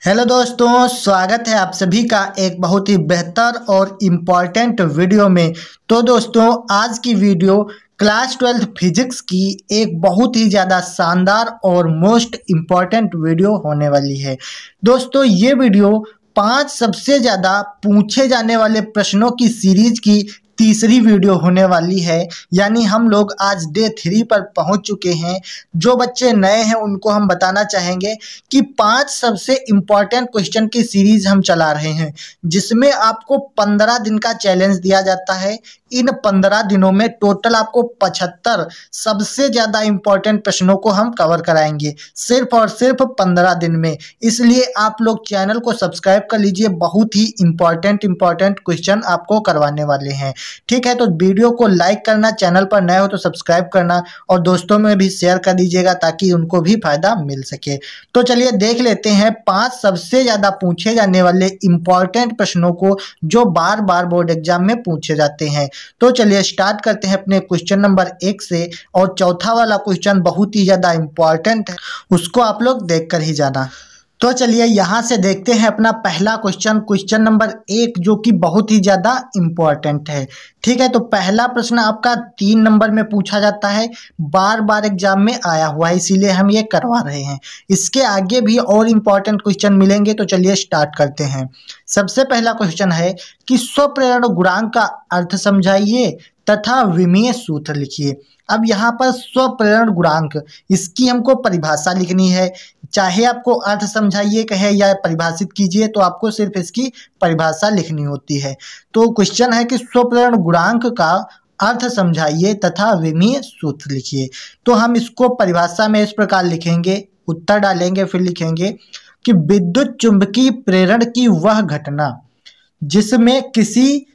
Hello दोस्तों, स्वागत है आप सभी का एक बहुत ही बेहतर और इम्पॉर्टेंट वीडियो में। तो दोस्तों, आज की वीडियो क्लास 12 फिजिक्स की एक बहुत ही ज़्यादा शानदार और मोस्ट इम्पॉर्टेंट वीडियो होने वाली है। दोस्तों, ये वीडियो 5 सबसे ज़्यादा पूछे जाने वाले प्रश्नों की सीरीज की तीसरी वीडियो होने वाली है। यानी हम लोग आज डे 3 पर पहुंच चुके हैं। जो बच्चे नए हैं उनको हम बताना चाहेंगे कि 5 सबसे इम्पॉर्टेंट क्वेश्चन की सीरीज हम चला रहे हैं, जिसमें आपको 15 दिन का चैलेंज दिया जाता है। इन 15 दिनों में टोटल आपको 75 सबसे ज़्यादा इम्पॉर्टेंट प्रश्नों को हम कवर कराएंगे, सिर्फ और सिर्फ 15 दिन में। इसलिए आप लोग चैनल को सब्सक्राइब कर लीजिए, बहुत ही इम्पॉर्टेंट क्वेश्चन आपको करवाने वाले हैं। ठीक है, तो वीडियो को लाइक करना, चैनल पर नए हो तो सब्सक्राइब करना और दोस्तों में भी शेयर कर दीजिएगा ताकि उनको भी फायदा मिल सके। तो चलिए देख लेते हैं 5 सबसे ज़्यादा पूछे जाने वाले इम्पॉर्टेंट प्रश्नों को, जो बार बार बोर्ड एग्जाम में पूछे जाते हैं। तो चलिए स्टार्ट करते हैं अपने क्वेश्चन नंबर 1 से। और चौथा वाला क्वेश्चन बहुत ही ज़्यादा इम्पॉर्टेंट है, उसको आप लोग देख कर ही जाना। तो चलिए यहाँ से देखते हैं अपना पहला क्वेश्चन नंबर 1, जो कि बहुत ही ज़्यादा इम्पॉर्टेंट है। ठीक है, तो पहला प्रश्न आपका 3 नंबर में पूछा जाता है, बार बार एग्जाम में आया हुआ है, इसीलिए हम ये करवा रहे हैं। इसके आगे भी और इम्पॉर्टेंट क्वेश्चन मिलेंगे, तो चलिए स्टार्ट करते हैं। सबसे पहला क्वेश्चन है कि स्वप्रेरण गुणांक का अर्थ समझाइए तथा विमीय सूत्र लिखिए। अब यहाँ पर स्वप्रेरण गुणांक, इसकी हमको परिभाषा लिखनी है। चाहे आपको अर्थ समझाइए कहे या परिभाषित कीजिए, तो आपको सिर्फ इसकी परिभाषा लिखनी होती है। तो क्वेश्चन है कि स्वप्रेरण गुणांक का अर्थ समझाइए तथा विमीय सूत्र लिखिए। तो हम इसको परिभाषा में इस प्रकार लिखेंगे, उत्तर डालेंगे, फिर लिखेंगे कि विद्युत चुंबकीय प्रेरण की वह घटना जिसमें किसी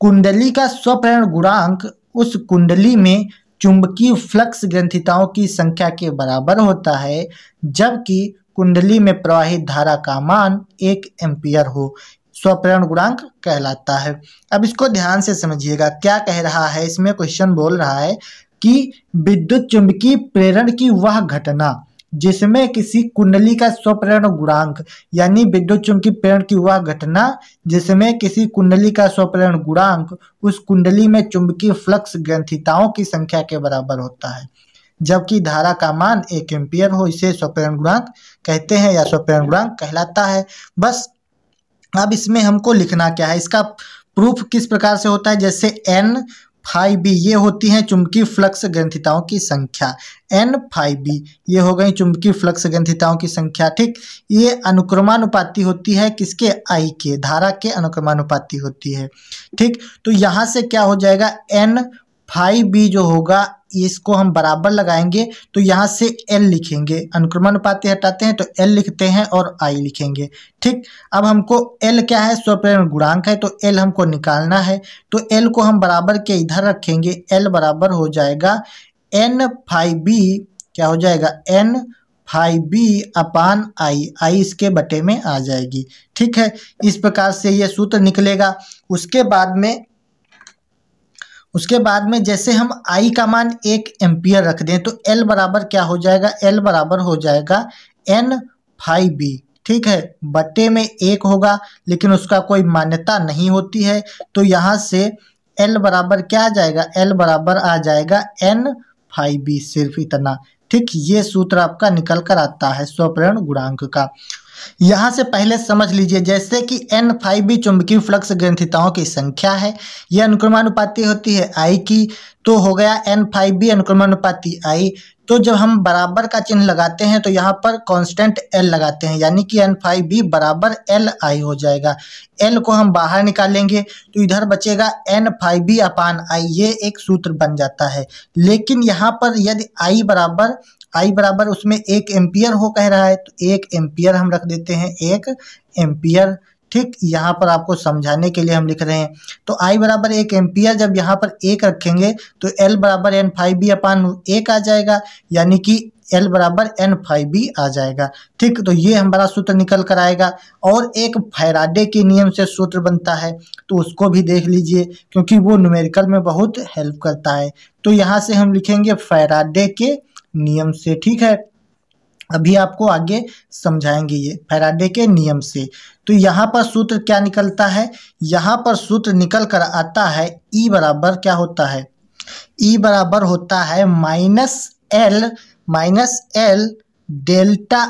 कुंडली का स्वप्रेरण गुणांक उस कुंडली में चुंबकीय फ्लक्स ग्रंथिताओं की संख्या के बराबर होता है, जबकि कुंडली में प्रवाहित धारा का मान 1 एम्पियर हो, स्वप्रेरण गुणांक कहलाता है। अब इसको ध्यान से समझिएगा, क्या कह रहा है इसमें। क्वेश्चन बोल रहा है कि विद्युत चुंबकीय प्रेरण की वह घटना जिसमें किसी कुंडली का स्वप्रेरण गुणांक, यानी विद्युत चुंबकीय प्रेरण की वह घटना जिसमें किसी कुंडली का स्वप्रेरण गुणांक उस कुंडली में चुंबकीय फ्लक्स ग्रंथिताओं की संख्या के बराबर होता है, जबकि धारा का मान 1 एम्पियर हो, इसे स्वप्रेरण गुणांक कहते हैं या स्वप्रेरण गुणांक कहलाता है। बस अब इसमें हमको लिखना क्या है, इसका प्रूफ किस प्रकार से होता है। जैसे n फाई बी, ये होती है चुंबकीय फ्लक्स ग्रंथिताओं की संख्या। n फाई बी ये हो गई चुंबकीय फ्लक्स ग्रंथिताओं की संख्या। ठीक, ये अनुक्रमानुपाती होती है किसके, I के, धारा के अनुक्रमानुपाती होती है। ठीक, तो यहाँ से क्या हो जाएगा, n फाई बी जो होगा इसको हम बराबर लगाएंगे, तो यहाँ से L लिखेंगे, अनुक्रमानुपाती हटाते हैं तो L लिखते हैं और I लिखेंगे। ठीक, अब हमको L क्या है, स्वप्रेरण गुणांक है, तो L हमको निकालना है। तो L को हम बराबर के इधर रखेंगे, L बराबर हो जाएगा n फाई बी, क्या हो जाएगा, n phi B upon I इसके बटे में आ जाएगी। ठीक है, इस प्रकार से ये सूत्र निकलेगा। उसके बाद में जैसे हम I का मान 1 एम्पियर रख दें, तो L बराबर क्या हो जाएगा, L बराबर हो जाएगा n फाई बी। ठीक है, बटे में 1 होगा, लेकिन उसका कोई मान्यता नहीं होती है, तो यहाँ से L बराबर क्या आ जाएगा, L बराबर आ जाएगा n फाई बी, सिर्फ इतना। ठीक, ये सूत्र आपका निकल कर आता है स्वप्रेरण गुणांक का। यहाँ से पहले समझ लीजिए, जैसे कि n फाई बी चुंबकीय फ्लक्स ग्रंथिताओं की संख्या है, यह अनुक्रमानुपाती होती है I की, तो हो गया n फाई बी अनुक्रमानुपाती I। तो जब हम बराबर का चिन्ह लगाते हैं तो यहाँ पर कांस्टेंट L लगाते हैं, यानी कि n फाई बी बराबर Li हो जाएगा। L को हम बाहर निकालेंगे तो इधर बचेगा n phi B upon I, ये एक सूत्र बन जाता है। लेकिन यहाँ पर यदि I बराबर उसमें 1 एम्पियर हो कह रहा है, तो 1 एम्पियर हम रख देते हैं, 1 एम्पियर। ठीक, यहाँ पर आपको समझाने के लिए हम लिख रहे हैं। तो I बराबर 1 एम्पियर, जब यहाँ पर 1 रखेंगे तो L बराबर n फाई बी अपान 1 आ जाएगा, यानी कि L बराबर n फाई बी आ जाएगा। ठीक, तो ये हमारा सूत्र निकल कर आएगा। और एक फैराडे के नियम से सूत्र बनता है, तो उसको भी देख लीजिए, क्योंकि वो न्यूमेरिकल में बहुत हेल्प करता है। तो यहाँ से हम लिखेंगे फैराडे के नियम से। ठीक है, अभी आपको आगे समझाएंगे ये फैराडे के नियम से। तो यहाँ पर सूत्र क्या निकलता है, यहाँ पर सूत्र निकल कर आता है ई बराबर क्या होता है, ई बराबर होता है माइनस एल डेल्टा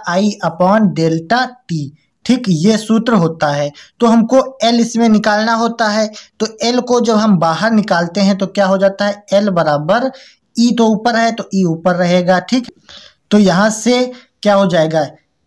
आई अपॉन डेल्टा टी। ठीक, ये सूत्र होता है। तो हमको एल इसमें निकालना होता है, तो एल को जब हम बाहर निकालते हैं तो क्या हो जाता है, एल बराबर ई तो ऊपर है तो ई ऊपर रहेगा। ठीक, तो यहाँ से क्या हो जाएगा,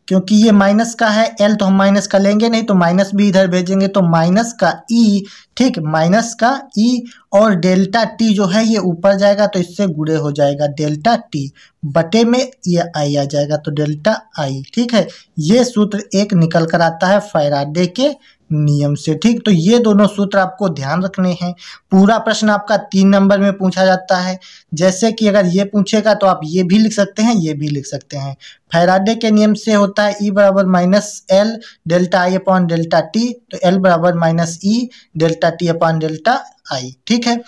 क्योंकि ये माइनस का है एल तो हम माइनस का लेंगे नहीं, तो माइनस भी इधर भेजेंगे तो माइनस का ई। ठीक, माइनस का ई और डेल्टा टी जो है ये ऊपर जाएगा तो इससे गुणे हो जाएगा डेल्टा टी, बटे में ये आई आ जाएगा तो डेल्टा आई। ठीक है, ये सूत्र एक निकल कर आता है फैराडे के नियम से। ठीक, तो ये दोनों सूत्र आपको ध्यान रखने हैं। पूरा प्रश्न आपका 3 नंबर में पूछा जाता है। जैसे कि अगर ये पूछेगा तो आप ये भी लिख सकते हैं, ये भी लिख सकते हैं। फैराडे के नियम से होता है ई बराबर माइनस एल डेल्टा आई अपॉन डेल्टा टी, तो एल बराबर माइनस ई डेल्टा टी अपॉन डेल्टा आई। ठीक है,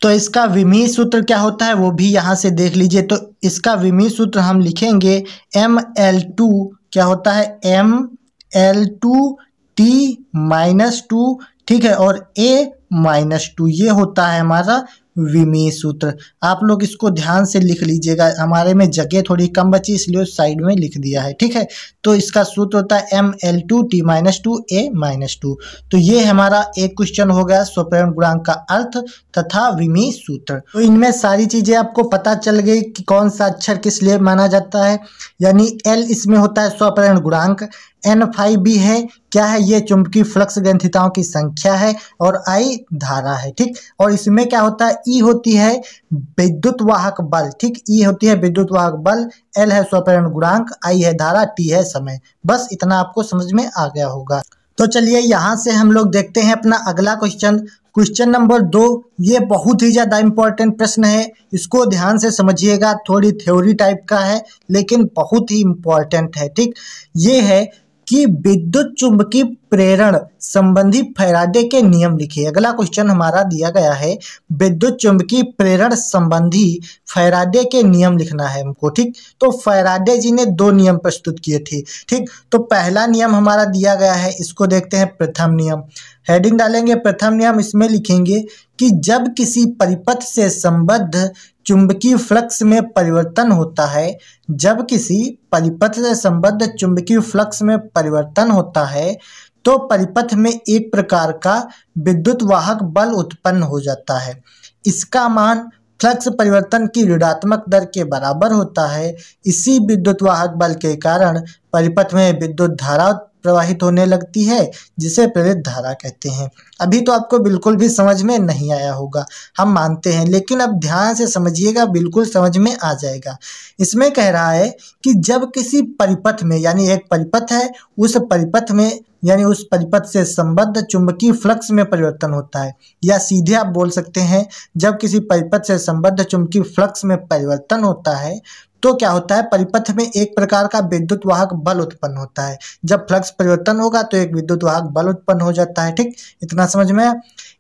तो इसका विमीय सूत्र क्या होता है वो भी यहाँ से देख लीजिए। तो इसका विमीय सूत्र हम लिखेंगे ML2 क्या होता है, ML2 T-2। ठीक है, और A-2 ये होता है हमारा विमीय सूत्र। आप लोग इसको ध्यान से लिख लीजिएगा, हमारे में जगह थोड़ी कम बची इसलिए साइड में लिख दिया है। ठीक है, तो इसका सूत्र होता है ML2 T-2 A-2। तो ये हमारा एक क्वेश्चन हो गया स्वप्रेरण गुणांक का अर्थ तथा विमीय सूत्र। तो इनमें सारी चीजें आपको पता चल गई कि कौन सा अक्षर किस लिए माना जाता है। यानी L इसमें होता है स्वप्रेरण गुणांक, N∅B है क्या है, ये चुंबकीय फ्लक्स ग्रंथिताओं की संख्या है और I धारा है। ठीक, और इसमें क्या होता है, E होती है विद्युत वाहक बल। ठीक, E होती है विद्युत वाहक बल, L है स्वप्रेरण गुणांक, I है धारा, T है समय। बस इतना आपको समझ में आ गया होगा। तो चलिए यहाँ से हम लोग देखते हैं अपना अगला क्वेश्चन नंबर 2। ये बहुत ही ज़्यादा इम्पोर्टेंट प्रश्न है, इसको ध्यान से समझिएगा। थोड़ी थ्योरी टाइप का है लेकिन बहुत ही इम्पोर्टेंट है। ठीक, ये है कि विद्युत चुंबकीय प्रेरण संबंधी फैराडे के नियम लिखिए। अगला क्वेश्चन हमारा दिया गया है विद्युत चुंबकीय प्रेरण संबंधी फैराडे के नियम लिखना है हमको। ठीक, तो फैराडे जी ने 2 नियम प्रस्तुत किए थे। ठीक, तो पहला नियम हमारा दिया गया है, इसको देखते हैं प्रथम नियम। हेडिंग डालेंगे प्रथम नियम, इसमें लिखेंगे कि जब किसी परिपथ से संबद्ध चुंबकीय फ्लक्स में परिवर्तन होता है, जब किसी परिपथ से संबद्ध चुंबकीय फ्लक्स में परिवर्तन होता है तो परिपथ में एक प्रकार का विद्युत वाहक बल उत्पन्न हो जाता है। इसका मान फ्लक्स परिवर्तन की ऋणात्मक दर के बराबर होता है। इसी विद्युत वाहक बल के कारण परिपथ में विद्युत धारा प्रवाहित होने लगती है जिसे प्रेरित धारा कहते हैं। अभी तो आपको बिल्कुल भी समझ में नहीं आया होगा, हम मानते हैं, लेकिन अब ध्यान से समझिएगा, बिल्कुल समझ में आ जाएगा। इसमें कह रहा है कि जब किसी परिपथ में, यानी एक परिपथ है, उस परिपथ में यानी उस परिपथ से संबद्ध चुंबकीय फ्लक्स में परिवर्तन होता है, या सीधे आप बोल सकते हैं जब किसी परिपथ से संबद्ध चुंबकीय फ्लक्स में परिवर्तन होता है तो क्या होता है, परिपथ में एक प्रकार का विद्युत वाहक बल उत्पन्न होता है। जब फ्लक्स परिवर्तन होगा तो एक विद्युत वाहक बल उत्पन्न हो जाता है। ठीक, इतना समझ में,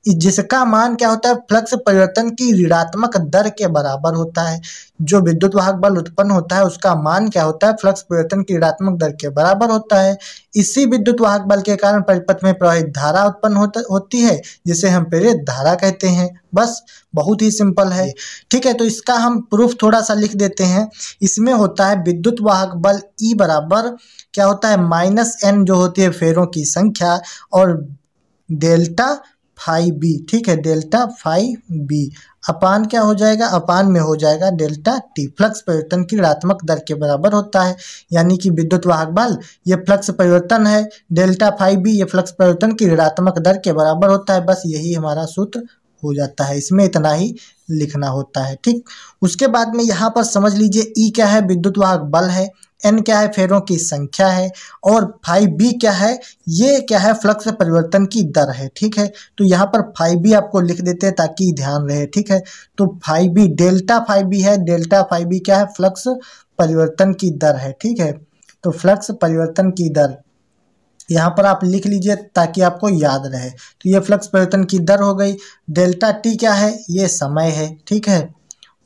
जिसका मान क्या होता है, फ्लक्स परिवर्तन की ऋणात्मक दर के बराबर होता है। जो विद्युत वाहक बल उत्पन्न होता है उसका मान क्या होता है, फ्लक्स परिवर्तन की ऋणात्मक दर के बराबर होता है। इसी विद्युत वाहक बल के कारण परिपथ में प्रवाहित धारा उत्पन्न होती है जिसे हम प्रेरित धारा कहते हैं। बस बहुत ही सिंपल है। ठीक है, तो इसका हम प्रूफ थोड़ा सा लिख देते हैं। इसमें होता है विद्युत वाहक बल E बराबर क्या होता है, -n जो होती है फेरों की संख्या और डेल्टा फाई बी। ठीक है, डेल्टा फाई बी अपान क्या हो जाएगा, अपान में हो जाएगा डेल्टा टी। फ्लक्स परिवर्तन की ऋणात्मक दर के बराबर होता है, यानी कि विद्युत वाहक बल ये फ्लक्स परिवर्तन है, डेल्टा फाई बी ये फ्लक्स परिवर्तन की ऋणात्मक दर के बराबर होता है। बस यही हमारा सूत्र हो जाता है, इसमें इतना ही लिखना होता है। ठीक, उसके बाद में यहाँ पर समझ लीजिए ई क्या है, विद्युत वाहक बल है, एन क्या है, फेरों की संख्या है, और फाई बी क्या है, ये क्या है, फ्लक्स परिवर्तन की दर है। ठीक है, तो यहाँ पर फाई बी आपको लिख देते हैं ताकि ध्यान रहे। ठीक है, तो phi B delta phi B है, डेल्टा फाई बी क्या है, फ्लक्स परिवर्तन की दर है। ठीक है, तो फ्लक्स परिवर्तन की दर यहाँ पर आप लिख लीजिए ताकि आपको याद रहे। तो ये फ्लक्स परिवर्तन की दर हो गई। डेल्टा टी क्या है, ये समय है। ठीक है,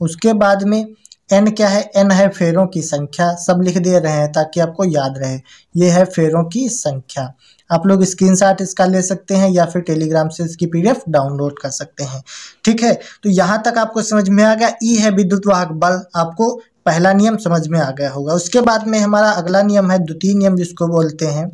उसके बाद में एन क्या है, एन है फेरों की संख्या, सब लिख दे रहे हैं ताकि आपको याद रहे। ये है फेरों की संख्या। आप लोग स्क्रीनशॉट इसका ले सकते हैं या फिर टेलीग्राम से इसकी पीडीएफ डाउनलोड कर सकते हैं। ठीक है, तो यहाँ तक आपको समझ में आ गया। ई है विद्युत वाहक बल, आपको पहला नियम समझ में आ गया होगा। उसके बाद में हमारा अगला नियम है द्वितीय नियम जिसको बोलते हैं।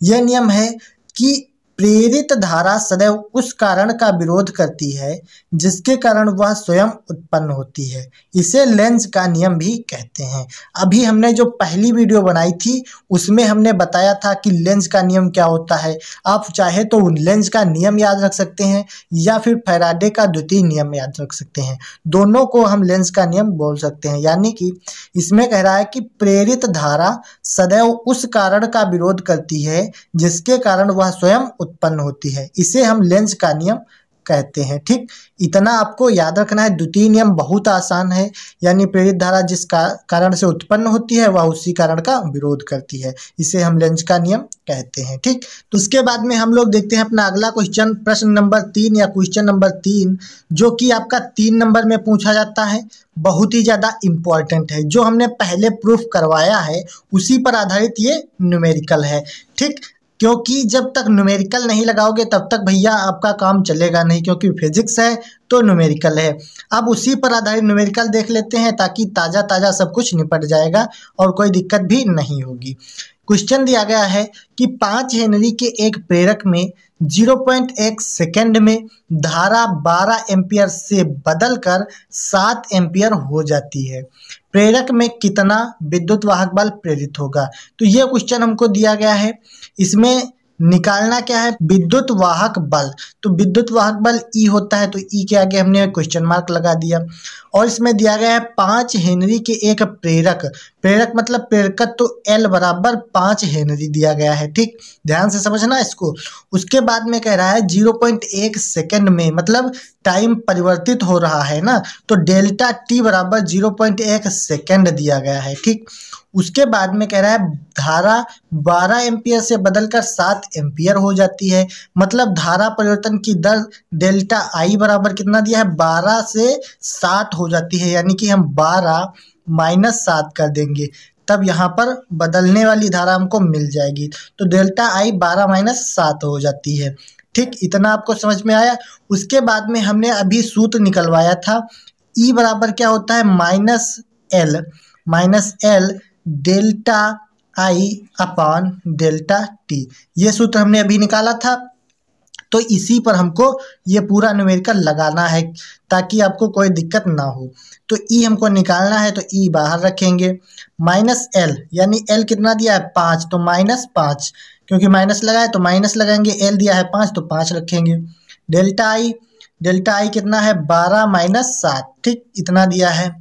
यह नियम है कि प्रेरित धारा सदैव उस कारण का विरोध करती है जिसके कारण वह स्वयं उत्पन्न होती है। इसे लेंज का नियम भी कहते हैं। अभी हमने जो पहली वीडियो बनाई थी उसमें हमने बताया था कि लेंज का नियम क्या होता है। आप चाहे तो लेंज का नियम याद रख सकते हैं या फिर फैराडे का द्वितीय नियम याद रख सकते हैं। दोनों को हम लेंज का नियम बोल सकते हैं। यानी कि इसमें कह रहा है कि प्रेरित धारा सदैव उस कारण का विरोध करती है जिसके कारण वह स्वयं उत्पन्न होती है। इसे हम लेंज का नियम कहते हैं। ठीक, इतना आपको याद रखना है। द्वितीय नियम बहुत आसान है, यानी प्रेरित धारा जिस कारण से उत्पन्न होती है वह उसी कारण का विरोध करती है। इसे हम लेंज का नियम कहते हैं। ठीक, तो उसके बाद में हम लोग देखते हैं अपना अगला क्वेश्चन, प्रश्न नंबर 3 या क्वेश्चन नंबर 3, जो कि आपका 3 नंबर में पूछा जाता है। बहुत ही ज़्यादा इम्पॉर्टेंट है। जो हमने पहले प्रूफ करवाया है उसी पर आधारित ये न्यूमेरिकल है। ठीक, क्योंकि जब तक न्यूमेरिकल नहीं लगाओगे तब तक भैया आपका काम चलेगा नहीं, क्योंकि फिजिक्स है तो न्यूमेरिकल है। अब उसी पर आधारित न्यूमेरिकल देख लेते हैं ताकि ताज़ा ताज़ा सब कुछ निपट जाएगा और कोई दिक्कत भी नहीं होगी। क्वेश्चन दिया गया है कि 5 हेनरी के एक प्रेरक में 0.1 सेकेंड में धारा 12 एम्पियर से बदलकर 7 एम्पियर हो जाती है। प्रेरक में कितना विद्युत वाहक बल प्रेरित होगा? तो ये क्वेश्चन हमको दिया गया है। इसमें निकालना क्या है, विद्युत वाहक बल। तो विद्युत वाहक बल ई होता है, तो ई के आगे हमने क्वेश्चन मार्क लगा दिया। और इसमें दिया गया है 5 हेनरी के एक प्रेरक, प्रेरक मतलब प्रेरकत्व, तो एल बराबर 5 हेनरी दिया गया है। ठीक, ध्यान से समझना इसको। उसके बाद में कह रहा है 0.1 सेकेंड में, मतलब टाइम परिवर्तित हो रहा है ना, तो डेल्टा टी बराबर 0.1 सेकेंड दिया गया है। ठीक, उसके बाद में कह रहा है धारा 12 एम्पियर से बदलकर 7 एम्पियर हो जाती है। मतलब धारा परिवर्तन की दर डेल्टा आई बराबर कितना दिया है, 12 से 7 हो जाती है। यानी कि हम 12 माइनस 7 कर देंगे तब यहाँ पर बदलने वाली धारा हमको मिल जाएगी। तो डेल्टा आई 12 माइनस 7 हो जाती है। ठीक, इतना आपको समझ में आया। उसके बाद में हमने अभी सूत्र निकलवाया था, ई बराबर क्या होता है, माइनस एल डेल्टा आई अपॉन डेल्टा टी। ये सूत्र हमने अभी निकाला था। तो इसी पर हमको ये पूरा न्यूमेरिकल लगाना है ताकि आपको कोई दिक्कत ना हो। तो ई हमको निकालना है, तो ई बाहर रखेंगे। माइनस एल, यानी एल कितना दिया है 5, तो -5, क्योंकि माइनस लगा है तो माइनस लगाएंगे। एल दिया है 5 तो 5 रखेंगे। डेल्टा आई कितना है 12 माइनस 7। ठीक, इतना दिया है।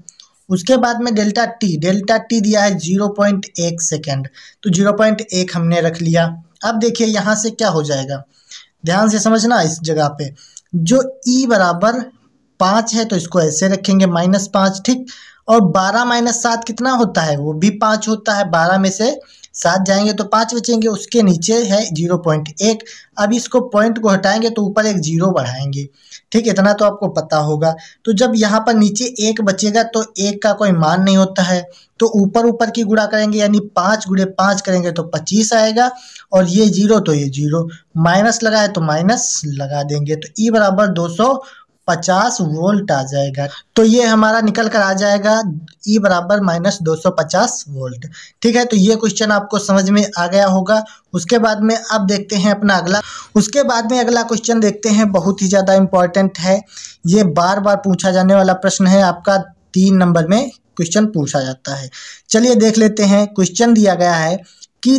उसके बाद में डेल्टा टी दिया है 0.1 सेकेंड, तो 0.1 हमने रख लिया। अब देखिए यहाँ से क्या हो जाएगा, ध्यान से समझना इस जगह पे। जो ई बराबर 5 है तो इसको ऐसे रखेंगे -5। ठीक, और 12 माइनस 7 कितना होता है, वो भी 5 होता है। 12 में से 7 जाएंगे तो 5 बचेंगे, उसके नीचे है 0.1। अब इसको पॉइंट को हटाएंगे तो ऊपर एक 0 बढ़ाएंगे। ठीक, इतना तो आपको पता होगा। तो जब यहाँ पर नीचे 1 बचेगा तो 1 का कोई मान नहीं होता है, तो ऊपर की गुणा करेंगे, यानी 5 × 5 करेंगे तो 25 आएगा। और ये 0 तो ये 0, माइनस लगा है तो माइनस लगा देंगे, तो ई बराबर 250 वोल्ट आ जाएगा। तो ये हमारा निकल कर आ जाएगा ई बराबर -250 वोल्ट। ठीक है, तो ये क्वेश्चन आपको समझ में आ गया होगा। उसके बाद में अब देखते हैं अपना अगला क्वेश्चन देखते हैं। बहुत ही ज़्यादा इम्पोर्टेंट है, ये बार बार पूछा जाने वाला प्रश्न है। आपका 3 नंबर में क्वेश्चन पूछा जाता है। चलिए देख लेते हैं। क्वेश्चन दिया गया है कि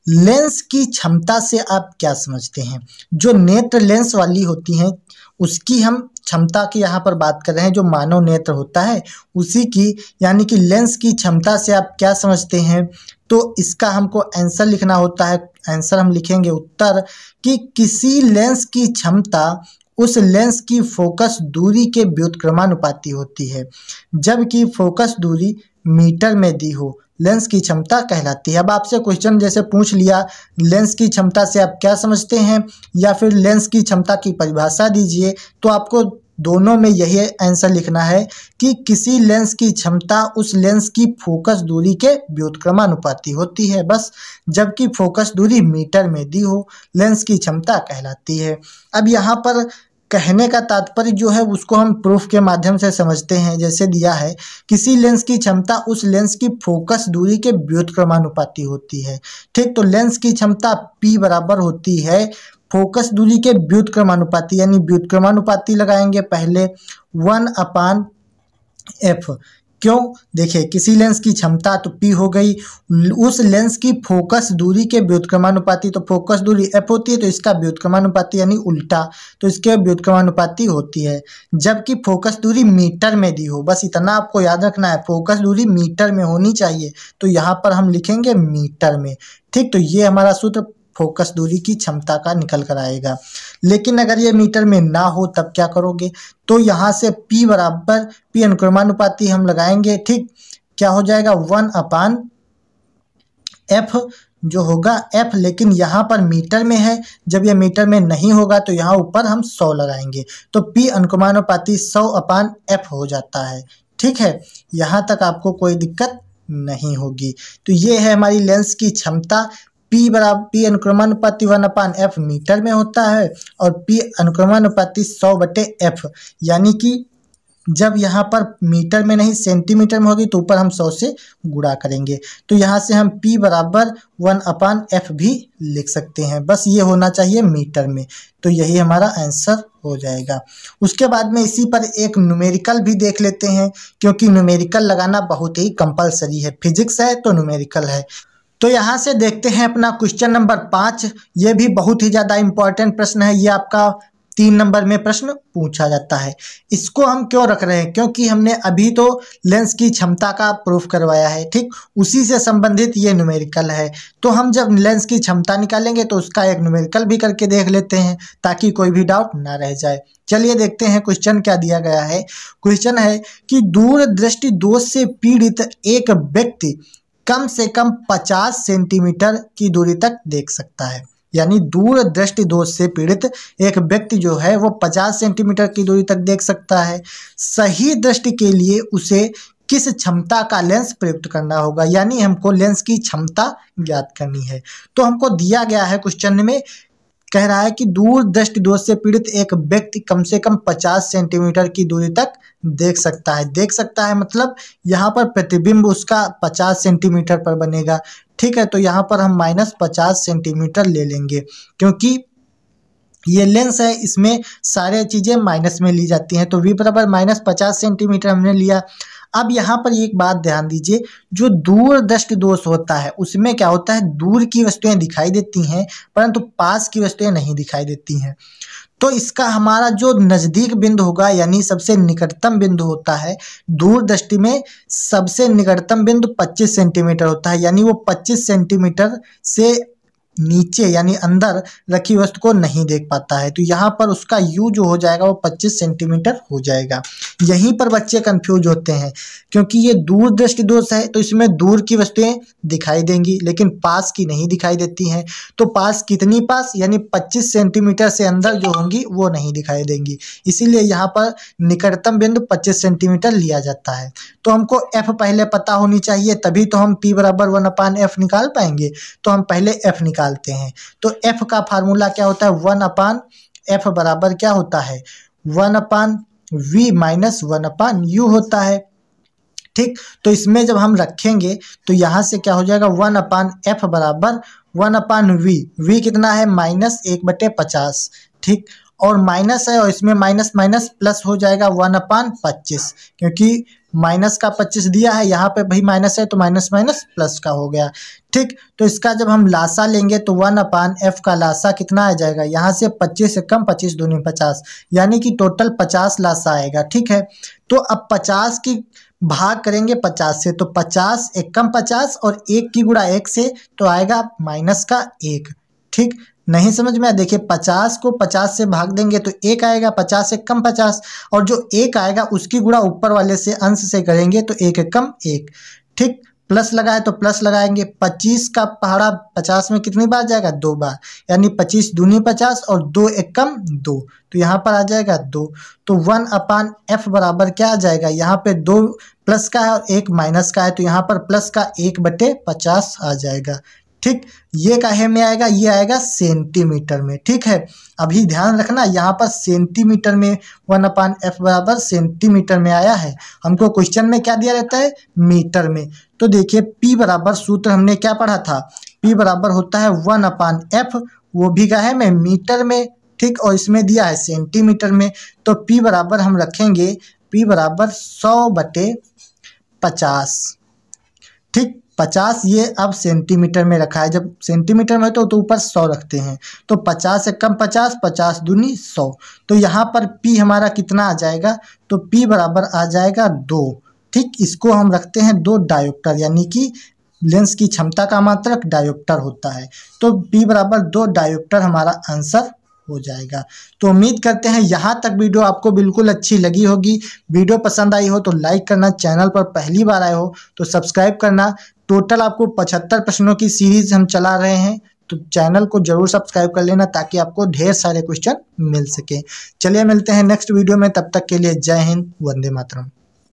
लेंस की क्षमता से आप क्या समझते हैं। जो नेत्र लेंस वाली होती हैं उसकी हम क्षमता की यहाँ पर बात कर रहे हैं। जो मानव नेत्र होता है उसी की, यानी कि लेंस की क्षमता से आप क्या समझते हैं। तो इसका हमको आंसर लिखना होता है। आंसर हम लिखेंगे उत्तर, कि किसी लेंस की क्षमता उस लेंस की फोकस दूरी के व्युत्क्रमानुपाती होती है, जबकि फोकस दूरी मीटर में दी हो, लेंस की क्षमता कहलाती है। अब आपसे क्वेश्चन जैसे पूछ लिया, लेंस की क्षमता से आप क्या समझते हैं, या फिर लेंस की क्षमता की परिभाषा दीजिए, तो आपको दोनों में यही आंसर लिखना है कि किसी लेंस की क्षमता उस लेंस की फोकस दूरी के व्युत्क्रमानुपाती होती है बस, जबकि फोकस दूरी मीटर में दी हो लेंस की क्षमता कहलाती है। अब यहाँ पर कहने का तात्पर्य जो है उसको हम प्रूफ के माध्यम से समझते हैं। जैसे दिया है किसी लेंस की क्षमता उस लेंस की फोकस दूरी के व्युत्क्रमानुपाती होती है। ठीक, तो लेंस की क्षमता P बराबर होती है फोकस दूरी के व्युत्क्रमानुपाती, यानी व्युत्क्रमानुपाती लगाएंगे पहले 1/f। क्यों? देखिए किसी लेंस की क्षमता तो P हो गई, उस लेंस की फोकस दूरी के व्युत्क्रमानुपाती, तो फोकस दूरी f होती है तो इसका व्युत्क्रमानुपाती यानी उल्टा, तो इसके व्युत्क्रमानुपाती होती है। जबकि फोकस दूरी मीटर में दी हो, बस इतना आपको याद रखना है, फोकस दूरी मीटर में होनी चाहिए, तो यहाँ पर हम लिखेंगे मीटर में। ठीक, तो ये हमारा सूत्र फोकस दूरी की क्षमता का निकल कर आएगा। लेकिन अगर ये मीटर में ना हो तब क्या करोगे? तो यहाँ से P बराबर P अनुक्रमानुपाती हम लगाएंगे। ठीक, क्या हो जाएगा 1/f जो होगा f, लेकिन यहाँ पर मीटर में है, जब ये मीटर में नहीं होगा तो यहाँ ऊपर हम 100 लगाएंगे, तो P अनुक्रमानुपाती 100/f हो जाता है। ठीक है, यहाँ तक आपको कोई दिक्कत नहीं होगी। तो ये है हमारी लेंस की क्षमता। P बराबर P अनुक्रमानुपाती 1/f मीटर में होता है और P अनुक्रमानुपाती 100/f, यानी कि जब यहाँ पर मीटर में नहीं सेंटीमीटर में होगी तो ऊपर हम 100 से गुणा करेंगे, तो यहाँ से हम P बराबर 1/f भी लिख सकते हैं, बस ये होना चाहिए मीटर में, तो यही हमारा आंसर हो जाएगा। उसके बाद में इसी पर एक न्यूमेरिकल भी देख लेते हैं, क्योंकि न्यूमेरिकल लगाना बहुत ही कंपलसरी है, फिजिक्स है तो न्यूमेरिकल है। तो यहाँ से देखते हैं अपना क्वेश्चन नंबर 5। ये भी बहुत ही ज़्यादा इम्पोर्टेंट प्रश्न है, ये आपका 3 नंबर में प्रश्न पूछा जाता है। इसको हम क्यों रख रहे हैं? क्योंकि हमने अभी तो लेंस की क्षमता का प्रूफ करवाया है, ठीक, उसी से संबंधित ये न्यूमेरिकल है। तो हम जब लेंस की क्षमता निकालेंगे तो उसका एक न्यूमेरिकल भी करके देख लेते हैं, ताकि कोई भी डाउट ना रह जाए। चलिए देखते हैं क्वेश्चन क्या दिया गया है। क्वेश्चन है कि दूरदृष्टि दोष से पीड़ित एक व्यक्ति कम से कम 50 सेंटीमीटर की दूरी तक देख सकता है, यानी दूर दृष्टि दोष से पीड़ित एक व्यक्ति जो है वो 50 सेंटीमीटर की दूरी तक देख सकता है। सही दृष्टि के लिए उसे किस क्षमता का लेंस प्रयुक्त करना होगा, यानी हमको लेंस की क्षमता ज्ञात करनी है। तो हमको दिया गया है क्वेश्चन में, कह रहा है कि दूर दृष्टि दोष से पीड़ित एक व्यक्ति कम से कम 50 सेंटीमीटर की दूरी तक देख सकता है। देख सकता है मतलब यहाँ पर प्रतिबिंब उसका 50 सेंटीमीटर पर बनेगा। ठीक है, तो यहाँ पर हम -50 सेंटीमीटर ले लेंगे, क्योंकि ये लेंस है, इसमें सारे चीज़ें माइनस में ली जाती हैं। तो v बराबर -50 सेंटीमीटर हमने लिया। अब यहाँ पर एक बात ध्यान दीजिए, जो दूर दृष्टि दोष होता है उसमें क्या होता है, दूर की वस्तुएं दिखाई देती हैं परंतु पास की वस्तुएं नहीं दिखाई देती हैं। तो इसका हमारा जो नज़दीक बिंदु होगा, यानी सबसे निकटतम बिंदु होता है, दूर दृष्टि में सबसे निकटतम बिंदु 25 सेंटीमीटर होता है, यानी वो 25 सेंटीमीटर से नीचे यानी अंदर रखी वस्तु को नहीं देख पाता है। तो यहाँ पर उसका u जो हो जाएगा वो 25 सेंटीमीटर हो जाएगा। यहीं पर बच्चे कंफ्यूज होते हैं, क्योंकि ये दूर दृष्टि दोष है तो इसमें दूर की वस्तुएं दिखाई देंगी लेकिन पास की नहीं दिखाई देती हैं। तो पास कितनी पास, यानी 25 सेंटीमीटर से अंदर जो होंगी वो नहीं दिखाई देंगी, इसीलिए यहाँ पर निकटतम बिंदु 25 सेंटीमीटर लिया जाता है। तो हमको f पहले पता होनी चाहिए, तभी तो हम P बराबर 1/f निकाल पाएंगे। तो हम पहले f निकालते हैं। तो f का फार्मूला क्या होता है, 1/f बराबर क्या होता है, 1/v माइनस 1/u होता है। ठीक, तो इसमें जब हम रखेंगे तो यहाँ से क्या हो जाएगा, 1/f बराबर 1/v। v कितना है, -1/50। ठीक, और माइनस है और इसमें माइनस माइनस प्लस हो जाएगा 1/25, क्योंकि माइनस का 25 दिया है, यहाँ पे भाई माइनस है तो माइनस माइनस प्लस का हो गया। ठीक, तो इसका जब हम लासा लेंगे तो 1/f का लासा कितना आ जाएगा, यहाँ से 25 से कम 25 दूनी 50, यानी कि टोटल 50 लासा आएगा। ठीक है, तो अब 50 की भाग करेंगे 50 से, तो 50 एक कम 50 और 1 की गुणा 1 से तो आएगा -1। ठीक, नहीं समझ में आया, देखिए 50 को 50 से भाग देंगे तो 1 आएगा, 50 से कम 50, और जो 1 आएगा उसकी गुणा ऊपर वाले से अंश से करेंगे तो 1 कम 1। ठीक, प्लस लगा है तो प्लस लगाएंगे। 25 का पहाड़ा 50 में कितनी बार जाएगा? 2 बार, यानी 25 दूनी 50 और 2 एकम 2, तो यहाँ पर आ जाएगा 2। तो 1/f बराबर क्या आ जाएगा? यहाँ पे 2 प्लस का है और 1 माइनस का है, तो यहाँ पर प्लस का 1/50 आ जाएगा। ठीक, ये काहे में आएगा? ये आएगा सेंटीमीटर में। ठीक है, अभी ध्यान रखना यहाँ पर सेंटीमीटर में 1/f बराबर सेंटीमीटर में आया है। हमको क्वेश्चन में क्या दिया रहता है? मीटर में। तो देखिए P बराबर सूत्र हमने क्या पढ़ा था? P बराबर होता है 1/f, वो भी का है में मीटर में। ठीक, और इसमें दिया है सेंटीमीटर में, तो P बराबर हम रखेंगे P बराबर 100/50। ठीक, 50 ये अब सेंटीमीटर में रखा है, जब सेंटीमीटर में तो ऊपर 100 रखते हैं, तो 50 एकम 50, 50 दूनी 100, तो यहाँ पर P हमारा कितना आ जाएगा? तो P बराबर आ जाएगा 2। ठीक, इसको हम रखते हैं 2 डायोप्टर, यानी कि लेंस की क्षमता का मात्रक डायोप्टर होता है, तो P बराबर 2 डायोप्टर हमारा आंसर हो जाएगा। तो उम्मीद करते हैं यहाँ तक वीडियो आपको बिल्कुल अच्छी लगी होगी। वीडियो पसंद आई हो तो लाइक करना, चैनल पर पहली बार आए हो तो सब्सक्राइब करना। टोटल आपको 75 प्रश्नों की सीरीज हम चला रहे हैं, तो चैनल को जरूर सब्सक्राइब कर लेना ताकि आपको ढेर सारे क्वेश्चन मिल सके। चलिए मिलते हैं नेक्स्ट वीडियो में, तब तक के लिए जय हिंद, वंदे मातरम।